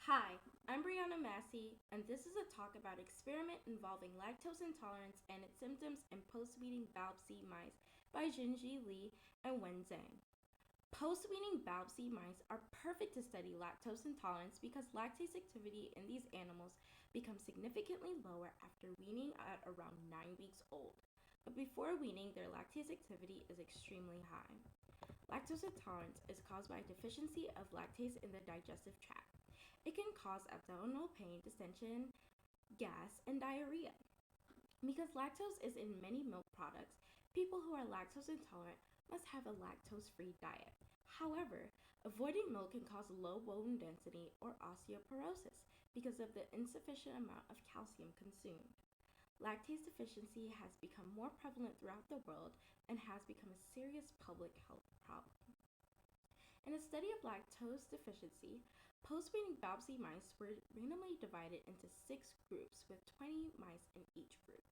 Hi, I'm Brianna Massey, and this is a talk about experiment involving lactose intolerance and its symptoms in post-weaning BALB/c mice by Jinji Li and Wen Zhang. Post-weaning BALB/c mice are perfect to study lactose intolerance because lactase activity in these animals becomes significantly lower after weaning at around 9 weeks old. But before weaning, their lactase activity is extremely high. Lactose intolerance is caused by a deficiency of lactase in the digestive tract. It can cause abdominal pain, distension, gas, and diarrhea. Because lactose is in many milk products, people who are lactose intolerant must have a lactose free diet. However, avoiding milk can cause low bone density or osteoporosis because of the insufficient amount of calcium consumed. Lactase deficiency has become more prevalent throughout the world and has become a serious public health problem. In a study of lactose deficiency, post-weaning BALB/c mice were randomly divided into 6 groups with 20 mice in each group.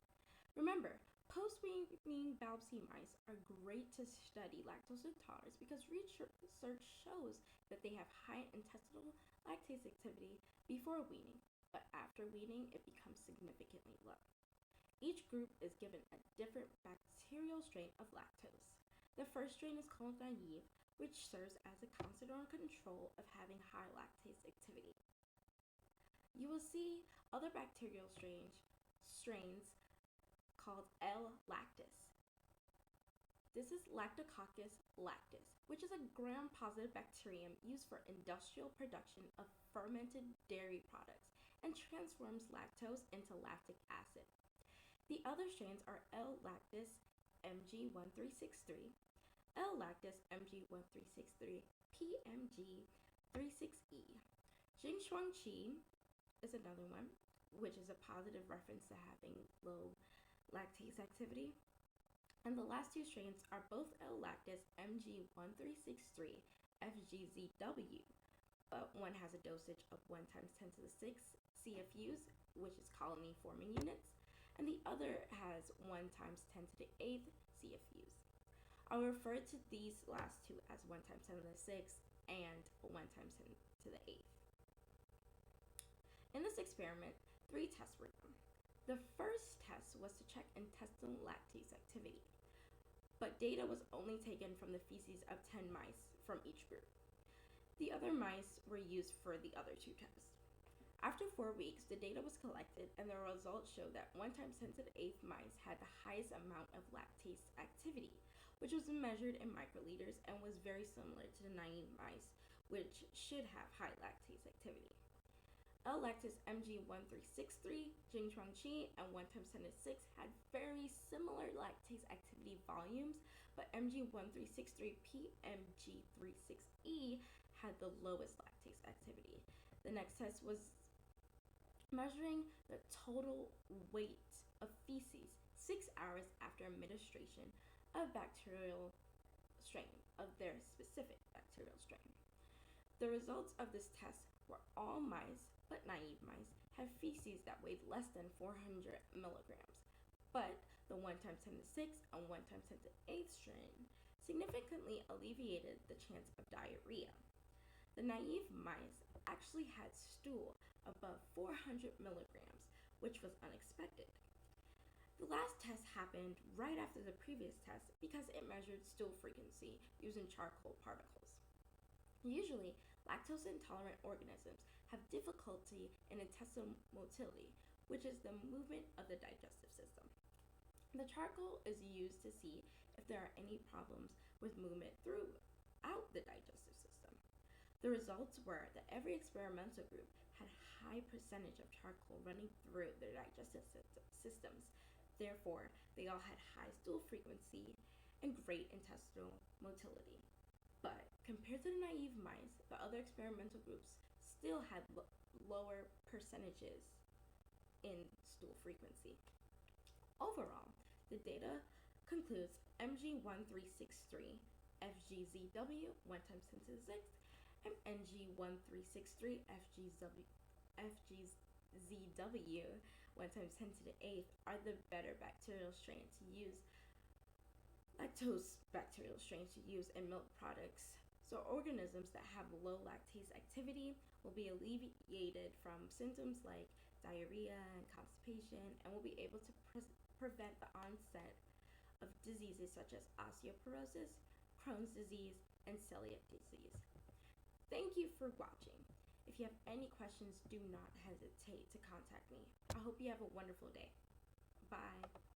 Remember, post-weaning BALB/c mice are great to study lactose intolerance because research shows that they have high intestinal lactase activity before weaning, but after weaning it becomes significantly low. Each group is given a different bacterial strain of lactose. The first strain is called naive, which serves as a considered control of having high lactase activity. You will see other bacterial strains called L. lactis. This is Lactococcus lactis, which is a gram-positive bacterium used for industrial production of fermented dairy products and transforms lactose into lactic acid. The other strains are L. lactis Mg1363, L. lactis Mg1363, PMG36E. Jinshuangqi is another one, which is a positive reference to having low lactase activity. And the last two strains are both L. lactis Mg1363 FGZW, but one has a dosage of 1 times 10 to the 6 CFUs, which is colony forming units, and the other has 1 times 10 to the 8th CFUs. I'll refer to these last two as 1 times 10 to the 6th and 1 times 10 to the 8th. In this experiment, 3 tests were done. The first test was to check intestinal lactase activity, but data was only taken from the feces of 10 mice from each group. The other mice were used for the other 2 tests. After 4 weeks, the data was collected and the results showed that 1 times 10 to the 8th mice had the highest amount of lactase activity, which was measured in microliters and was very similar to the naive mice, which should have high lactase activity. L. lactis Mg1363, Jinshuangqi, and 1 times 10 to the 6 had very similar lactase activity volumes, but Mg1363 PMG36E had the lowest lactase activity. The next test was measuring the total weight of feces 6 hours after administration of bacterial strain, of their specific bacterial strain. The results of this test were all mice, but naive mice, had feces that weighed less than 400 milligrams, but the 1 times 10 to the 6 and 1 times 10 to the 8th strain significantly alleviated the chance of diarrhea. The naive mice actually had stool above 400 milligrams, which was unexpected. The last test happened right after the previous test because it measured stool frequency using charcoal particles. Usually, lactose-intolerant organisms have difficulty in intestinal motility, which is the movement of the digestive system. The charcoal is used to see if there are any problems with movement throughout the digestive system. The results were that every experimental group had a high percentage of charcoal running through their digestive systems. Therefore, they all had high stool frequency and great intestinal motility. But compared to the naive mice, the other experimental groups still had lower percentages in stool frequency. Overall, the data concludes Mg1363 FGZW 1 times 10 to the 6th and Mg1363 FGZW 1 times 10 to the 8th are the better bacterial strain to use lactose bacterial strains to use in milk products So organisms that have low lactase activity will be alleviated from symptoms like diarrhea and constipation and will be able to prevent the onset of diseases such as osteoporosis, Crohn's disease, and celiac disease. Thank you for watching. If you have any questions, do not hesitate to contact me. I hope you have a wonderful day. Bye.